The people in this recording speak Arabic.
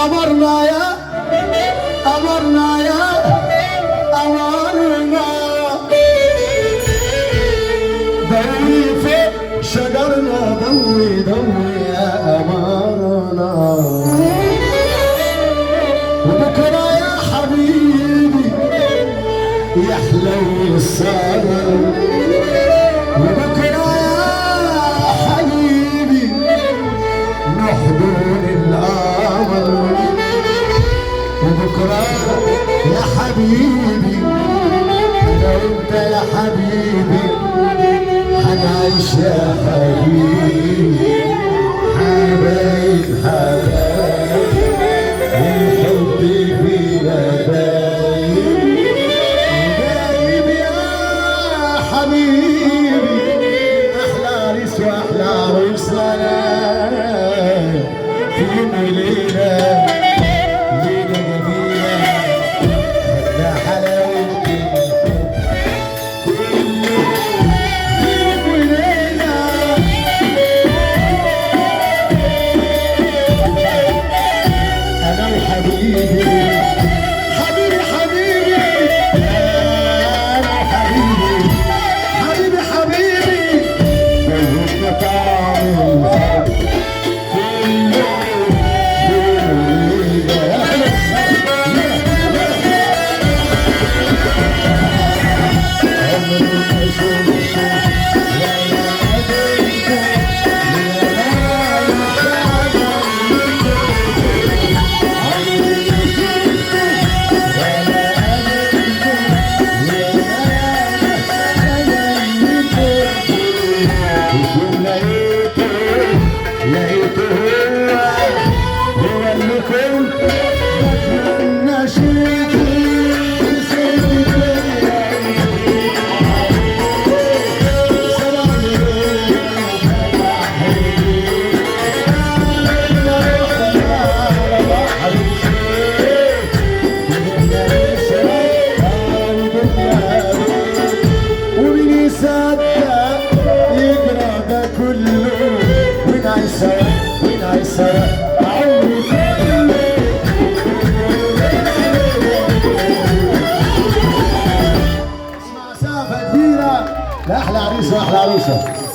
أمرنا يا أمرنا يا أمرنا ضوي في شجرنا ضوي ضوي يا أمرنا وبكرة يا حبيبي يحلو السهر وبكرة يا حبيبي نحضن القمر وبكرة يا حبيبي أنا وأنت يا حبيبي حنعيش يا حبيبي حبايب حبايب الحب فينا دايب دايب يا حبيبي أحلى عريس وأحلى عروسة في يوم وليلة ليلة جميلة يا حلاوة حبيبي حبيبي حبيبي أنا حبيبي حبيبي حبيبي جوزنا طعم الحب لا احلى عريس واحلى عروسه.